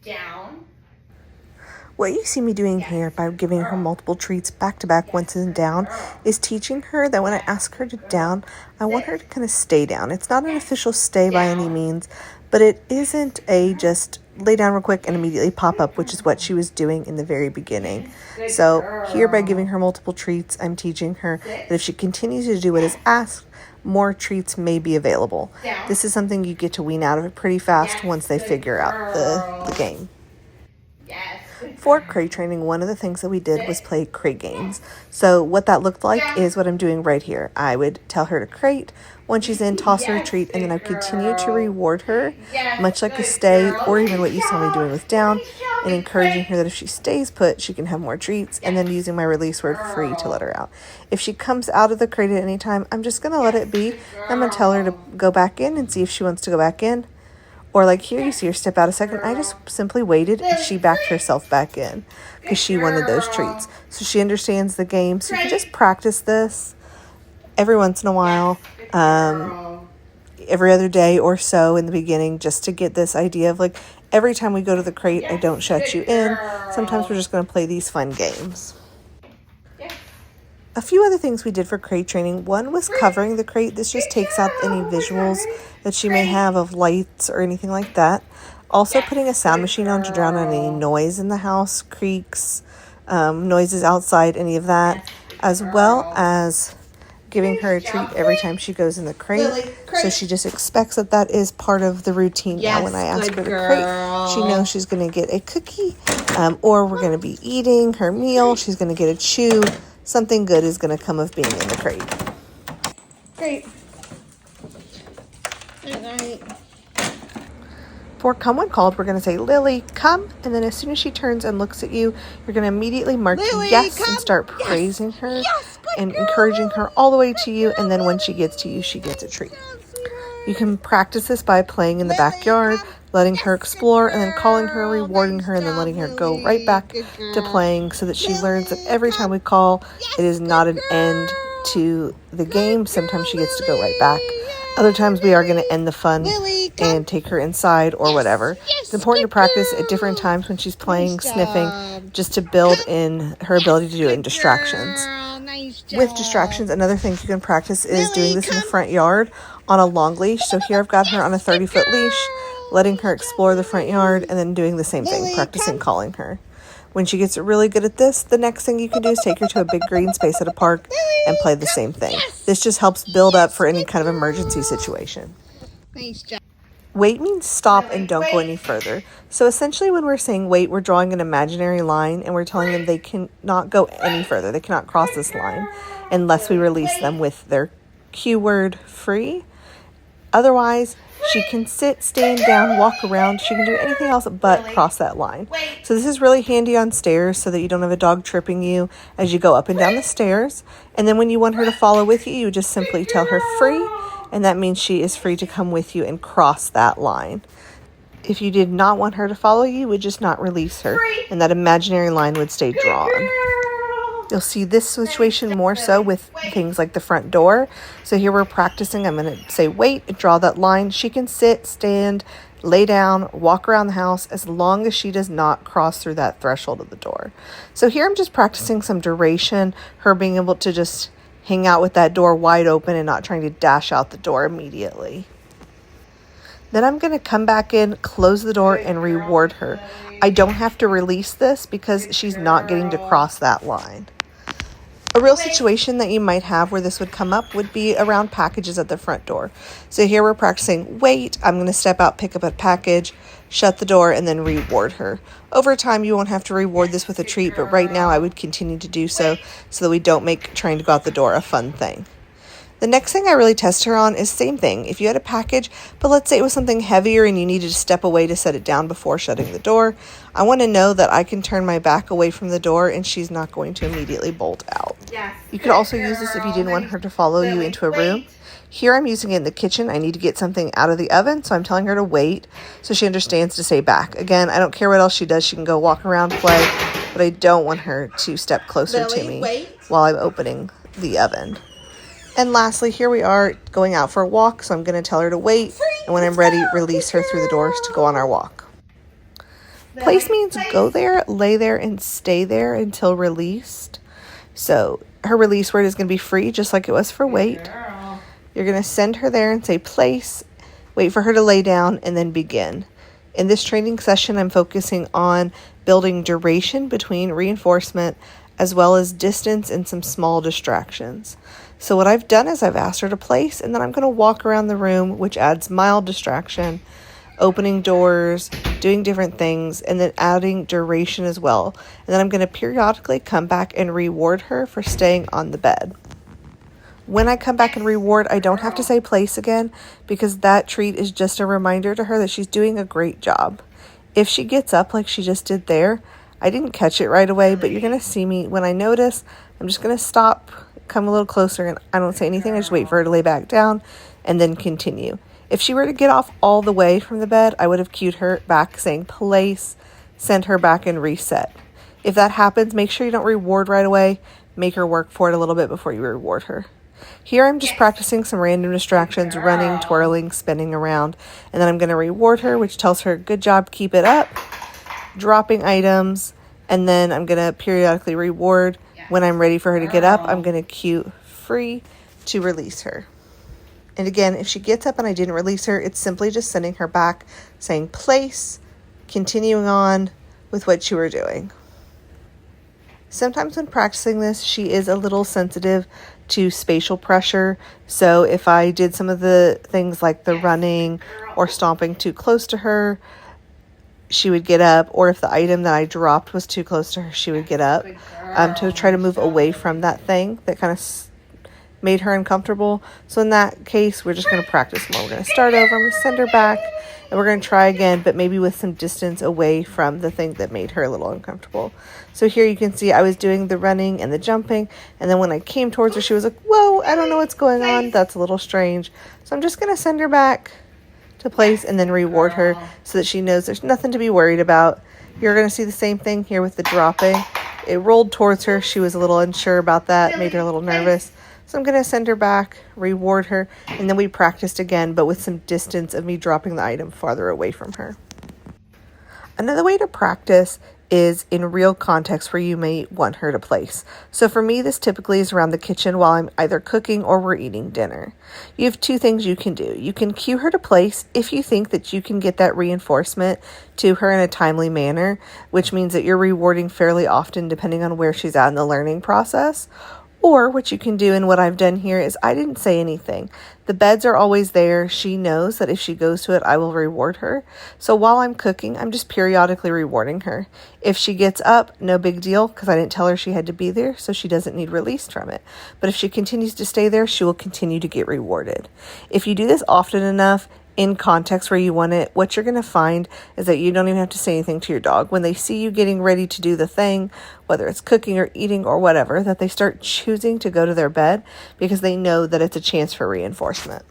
down. What you see me doing here by giving her multiple treats back to back once and down is teaching her that when I ask her to down, I want her to kind of stay down. It's not an official stay by any means, but it isn't a just lay down real quick and immediately pop up, which is what she was doing in the very beginning. So here by giving her multiple treats, I'm teaching her that if she continues to do what is asked, more treats may be available. This is something you get to wean out of it pretty fast once they figure out the game. For crate training, one of the things that we did was play crate games. So what that looked like is what I'm doing right here. I would tell her to crate. When she's in, toss her a treat, and then I continue to reward her, much like a stay, or even what you saw me doing with down, and encouraging her that if she stays put, she can have more treats, and then using my release word free to let her out. If she comes out of the crate at any time, I'm just going to let it be. I'm going to tell her to go back in and see if she wants to go back in. Or like here, you see her step out a second. I just simply waited and she backed herself back in because she wanted those treats. So she understands the game. So you can just practice this every once in a while, every other day or so in the beginning, just to get this idea of like every time we go to the crate, I don't shut you in. Sometimes we're just going to play these fun games. A few other things we did for crate training. One was covering the crate. This just takes out any visuals that she may have of lights or anything like that. Also putting a sound machine on to drown out any noise in the house, creaks, noises outside, any of that, as well as giving her a treat every time she goes in the crate. So she just expects that that is part of the routine now. When I ask her to crate, she knows she's going to get a cookie, or we're going to be eating her meal. She's going to get a chew. Something good is going to come of being in the crate. Great. Good night. For come when called, we're going to say, Lily, come. And then as soon as she turns and looks at you, you're going to immediately mark Lily, yes come. And start praising her and encouraging her all the way to you. And then when she gets to you, she gets a treat. You can practice this by playing in the backyard, letting her explore, and then calling her, rewarding her, and then letting her go right back to playing so that she learns that every time we call, it is not an end to the game. Sometimes she gets to go right back. Other times we are going to end the fun and take her inside or whatever. It's important to practice at different times when she's playing, sniffing, just to build in her ability to do it in distractions. With distractions, another thing you can practice is doing this in the front yard on a long leash. So here I've got her on a 30-foot leash, letting her explore the front yard, and then doing the same thing, practicing calling her. When she gets really good at this, the next thing you can do is take her to a big green space at a park and play the same thing. This just helps build up for any kind of emergency situation. Nice job. Wait means stop and don't go any further. So essentially when we're saying wait, we're drawing an imaginary line and we're telling them they cannot go any further. They cannot cross this line unless we release them with their cue word free. Otherwise, she can sit, stand down, walk around. She can do anything else but cross that line. So this is really handy on stairs so that you don't have a dog tripping you as you go up and down the stairs. And then when you want her to follow with you, you just simply tell her free. And that means she is free to come with you and cross that line. If you did not want her to follow you, you would just not release her. And that imaginary line would stay drawn. You'll see this situation more so with things like the front door. So here we're practicing. I'm going to say wait, draw that line. She can sit, stand, lay down, walk around the house as long as she does not cross through that threshold of the door. So here I'm just practicing some duration, her being able to just hang out with that door wide open and not trying to dash out the door immediately. Then I'm going to come back in, close the door, and reward her. I don't have to release this because she's not getting to cross that line. A real situation that you might have where this would come up would be around packages at the front door. So here we're practicing wait. I'm going to step out, pick up a package, shut the door, and then reward her. Over time, you won't have to reward this with a treat, but right now I would continue to do so that we don't make trying to go out the door a fun thing. The next thing I really test her on is same thing. If you had a package, but let's say it was something heavier and you needed to step away to set it down before shutting the door, I want to know that I can turn my back away from the door and she's not going to immediately bolt out. You could also use this if you didn't want her to follow you into a room. Here I'm using it in the kitchen. I need to get something out of the oven, so I'm telling her to wait so she understands to stay back. Again, I don't care what else she does. She can go walk around, play, but I don't want her to step closer to me while I'm opening the oven. And lastly, here we are going out for a walk, so I'm going to tell her to wait, and when I'm ready, release her through the doors to go on our walk. Place means go there, lay there, and stay there until released. So her release word is going to be free, just like it was for wait. You're going to send her there and say place, wait for her to lay down, and then begin. In this training session, I'm focusing on building duration between reinforcement as well as distance and some small distractions. So what I've done is I've asked her to place, and then I'm going to walk around the room, which adds mild distraction, opening doors, doing different things, and then adding duration as well. And then I'm going to periodically come back and reward her for staying on the bed. When I come back and reward, I don't have to say place again, because that treat is just a reminder to her that she's doing a great job. If she gets up like she just did there, I didn't catch it right away, but you're going to see me when I notice. I'm just going to stop, come a little closer, and I don't say anything. I just wait for her to lay back down and then continue. If she were to get off all the way from the bed, I would have cued her back saying place, send her back and reset. If that happens, make sure you don't reward right away. Make her work for it a little bit before you reward her. Here I'm just practicing some random distractions, running, twirling, spinning around, and then I'm going to reward her, which tells her, good job, keep it up, dropping items, and then I'm going to periodically reward. When I'm ready for her to get up, I'm going to cue free to release her. And again, if she gets up and I didn't release her, it's simply just sending her back, saying place, continuing on with what you were doing. Sometimes when practicing this, she is a little sensitive to spatial pressure. So if I did some of the things like the running or stomping too close to her, she would get up. Or if the item that I dropped was too close to her, she would get up to try to move away from that thing that kind of made her uncomfortable. So in that case, we're just going to practice more. We're going to start over. I'm going to send her back, and we're going to try again, but maybe with some distance away from the thing that made her a little uncomfortable. So here you can see I was doing the running and the jumping, and then when I came towards her, she was like, whoa, I don't know what's going on. That's a little strange. So I'm just going to send her back to place and then reward her so that she knows there's nothing to be worried about. You're going to see the same thing here with the dropping. It rolled towards her. She was a little unsure about that, made her a little nervous. So I'm going to send her back, reward her, and then we practiced again, but with some distance of me dropping the item farther away from her. Another way to practice is in real context where you may want her to place. So for me, this typically is around the kitchen while I'm either cooking or we're eating dinner. You have two things you can do. You can cue her to place if you think that you can get that reinforcement to her in a timely manner, which means that you're rewarding fairly often depending on where she's at in the learning process. Or what you can do, and what I've done here, is I didn't say anything. The beds are always there. She knows that if she goes to it, I will reward her. So while I'm cooking, I'm just periodically rewarding her. If she gets up, no big deal, because I didn't tell her she had to be there, so she doesn't need released from it. But if she continues to stay there, she will continue to get rewarded. If you do this often enough, in context where you want it, what you're going to find is that you don't even have to say anything to your dog. When they see you getting ready to do the thing, whether it's cooking or eating or whatever, that they start choosing to go to their bed because they know that it's a chance for reinforcement.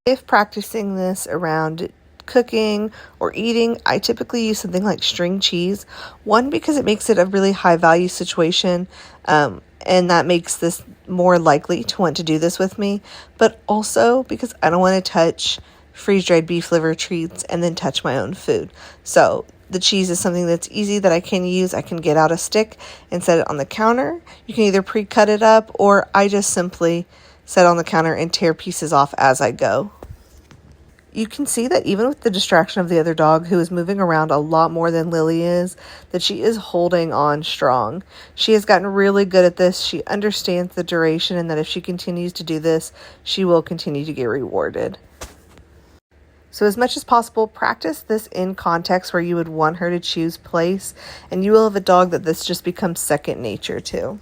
If practicing this around cooking or eating, I typically use something like string cheese. One, because it makes it a really high value situation, and that makes this more likely to want to do this with me, but also because I don't want to touch freeze-dried beef liver treats and then touch my own food. So the cheese is something that's easy that I can use. I can get out a stick and set it on the counter. You can either pre-cut it up, or I just simply set it on the counter and tear pieces off as I go. You can see that even with the distraction of the other dog, who is moving around a lot more than Lily is, that she is holding on strong. She has gotten really good at this. She understands the duration, and that if she continues to do this, she will continue to get rewarded. So as much as possible, practice this in context where you would want her to choose place, and you will have a dog that this just becomes second nature to.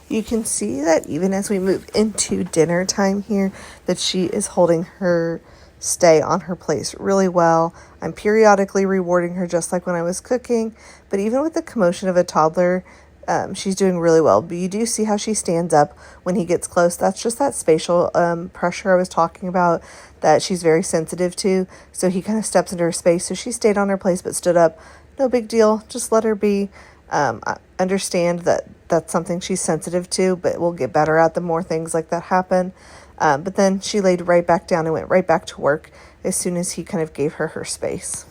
You can see that even as we move into dinner time here, that she is holding her stay on her place really well. I'm periodically rewarding her just like when I was cooking, but even with the commotion of a toddler, she's doing really well. But you do see how she stands up when he gets close. That's just that spatial pressure I was talking about that she's very sensitive to. So he kind of steps into her space. So she stayed on her place but stood up. No big deal. Just let her be. I understand that that's something she's sensitive to, but we'll get better at the more things like that happen. But then she laid right back down and went right back to work as soon as he kind of gave her space.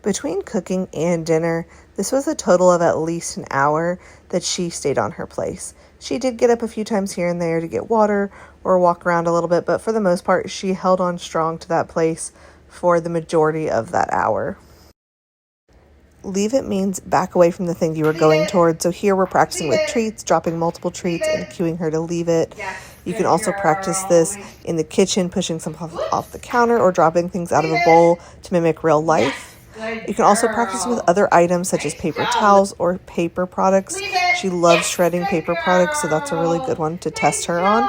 Between cooking and dinner, this was a total of at least an hour that she stayed on her place. She did get up a few times here and there to get water or walk around a little bit, but for the most part, she held on strong to that place for the majority of that hour. Leave it means back away from the thing you were going towards. So here we're practicing with treats, dropping multiple treats and cueing her to leave it. You can also practice this in the kitchen, pushing some off the counter or dropping things out of a bowl to mimic real life. You can also practice with other items such as paper towels or paper products. She loves shredding paper products, so that's a really good one to test her on.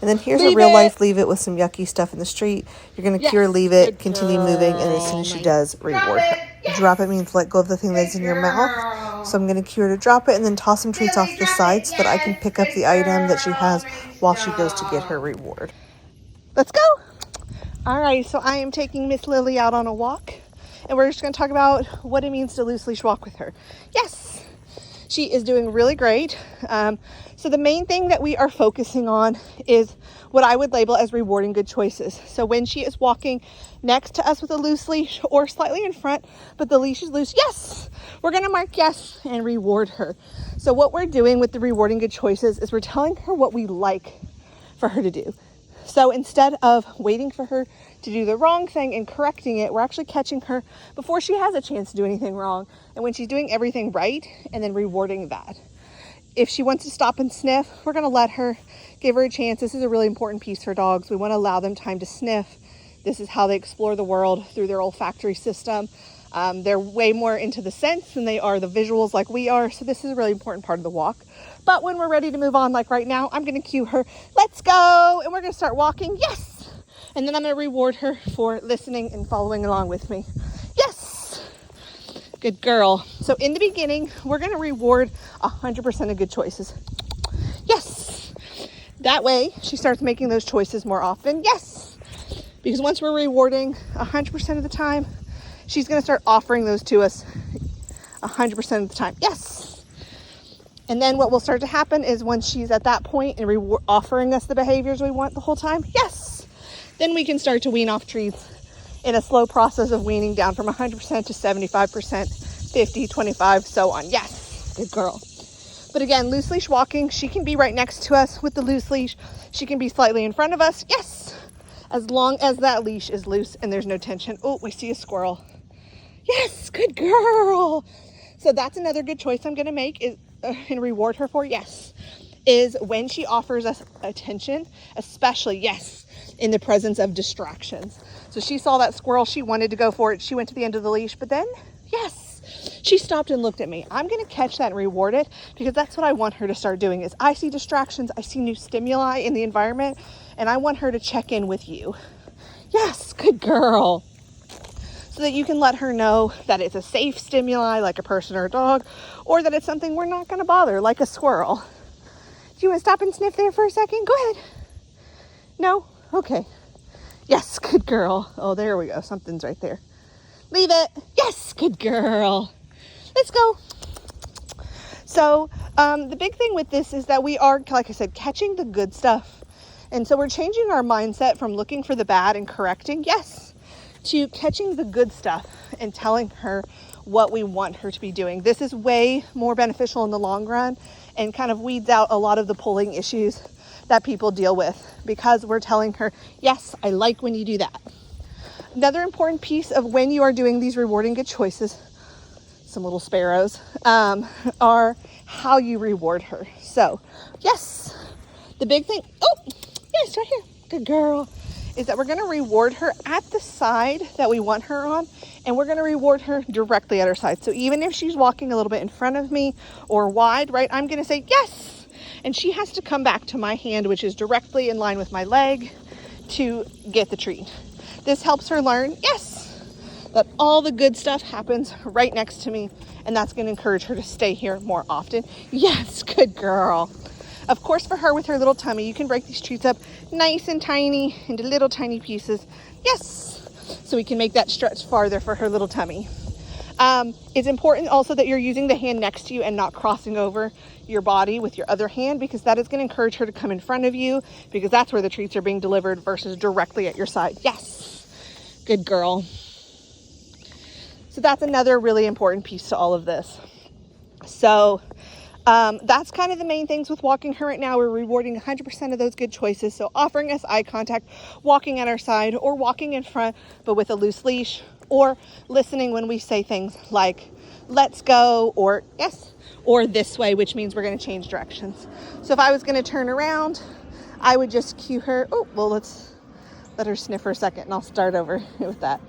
And then here's a real life leave it with some yucky stuff in the street. You're going to cue her, leave it, continue moving, and as soon as she does, reward her. Drop it means let go of the thing that's in your mouth. So I'm going to cue her to drop it and then toss some treats off the side so that I can pick up the item that she has while she goes to get her reward. Let's go. All right, so I am taking Miss Lily out on a walk, and we're just going to talk about what it means to loose leash walk with her. Yes, she is doing really great. So the main thing that we are focusing on is what I would label as rewarding good choices. So when she is walking next to us with a loose leash or slightly in front, but the leash is loose, yes, we're going to mark yes and reward her. So what we're doing with the rewarding good choices is we're telling her what we like for her to do. So instead of waiting for her to do the wrong thing and correcting it, we're actually catching her before she has a chance to do anything wrong. And when she's doing everything right, and then rewarding that. If she wants to stop and sniff, we're going to let her, give her a chance. This is a really important piece for dogs. We want to allow them time to sniff. This is how they explore the world, through their olfactory system. They're way more into the sense than they are the visuals like we are. So this is a really important part of the walk. But when we're ready to move on, like right now, I'm going to cue her. Let's go. And we're going to start walking. Yes. And then I'm going to reward her for listening and following along with me. Yes. Good girl. So in the beginning, we're going to reward 100% of good choices. Yes. That way, she starts making those choices more often. Yes. Because once we're rewarding 100% of the time, she's going to start offering those to us 100% of the time. Yes. And then what will start to happen is when she's at that point and offering us the behaviors we want the whole time, yes, then we can start to wean off treats in a slow process of weaning down from 100% to 75%, 50, 25, so on. Yes, good girl. But again, loose leash walking, she can be right next to us with the loose leash. She can be slightly in front of us. Yes, as long as that leash is loose and there's no tension. Oh, we see a squirrel. Yes, good girl. So that's another good choice I'm going to make is and reward her for. Yes, is when she offers us attention, especially, yes, in the presence of distractions. So she saw that squirrel. She wanted to go for it. She went to the end of the leash, but then, yes, she stopped and looked at me. I'm going to catch that and reward it because that's what I want her to start doing is I see distractions. I see new stimuli in the environment, and I want her to check in with you. Yes, good girl. So that you can let her know that it's a safe stimuli like a person or a dog, or that it's something we're not going to bother like a squirrel. Do you want to stop and sniff there for a second? Go ahead. No? Okay. Yes, good girl. Oh, there we go. Something's right there. Leave it. Yes, good girl. Let's go. So the big thing with this is that we are, like I said, catching the good stuff. And so we're changing our mindset from looking for the bad and correcting, yes, to catching the good stuff and telling her what we want her to be doing. This is way more beneficial in the long run and kind of weeds out a lot of the pulling issues that people deal with because we're telling her, yes, I like when you do that. Another important piece of when you are doing these rewarding good choices, some little sparrows, are how you reward her. So, yes, the big thing, oh, yes, right here, good girl, is that we're going to reward her at the side that we want her on, and we're going to reward her directly at her side. So even if she's walking a little bit in front of me or wide, right, I'm going to say, yes, and she has to come back to my hand, which is directly in line with my leg, to get the treat. This helps her learn, yes, that all the good stuff happens right next to me, and that's going to encourage her to stay here more often. Yes, good girl. Of course, for her with her little tummy, you can break these treats up nice and tiny into little tiny pieces. Yes, so we can make that stretch farther for her little tummy. It's important also that you're using the hand next to you and not crossing over your body with your other hand, because that is going to encourage her to come in front of you, because that's where the treats are being delivered versus directly at your side. Yes, good girl. So that's another really important piece to all of this. So that's kind of the main things with walking her right now. We're rewarding 100% of those good choices. So offering us eye contact, walking at our side, or walking in front but with a loose leash, or listening when we say things like let's go, or yes, or this way, which means we're going to change directions. So if I was going to turn around, I would just cue her. Oh, well, let's let her sniff for a second and I'll start over with that.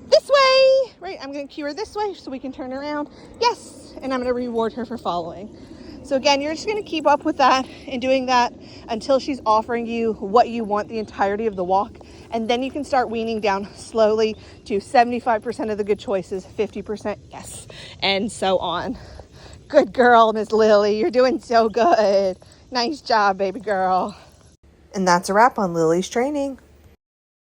This way, right? I'm going to cue her this way so we can turn around. Yes, and I'm going to reward her for following. So again, you're just going to keep up with that and doing that until she's offering you what you want the entirety of the walk. And then you can start weaning down slowly to 75% of the good choices, 50% yes, and so on. Good girl, Miss Lily. You're doing so good. Nice job, baby girl. And that's a wrap on Lily's training.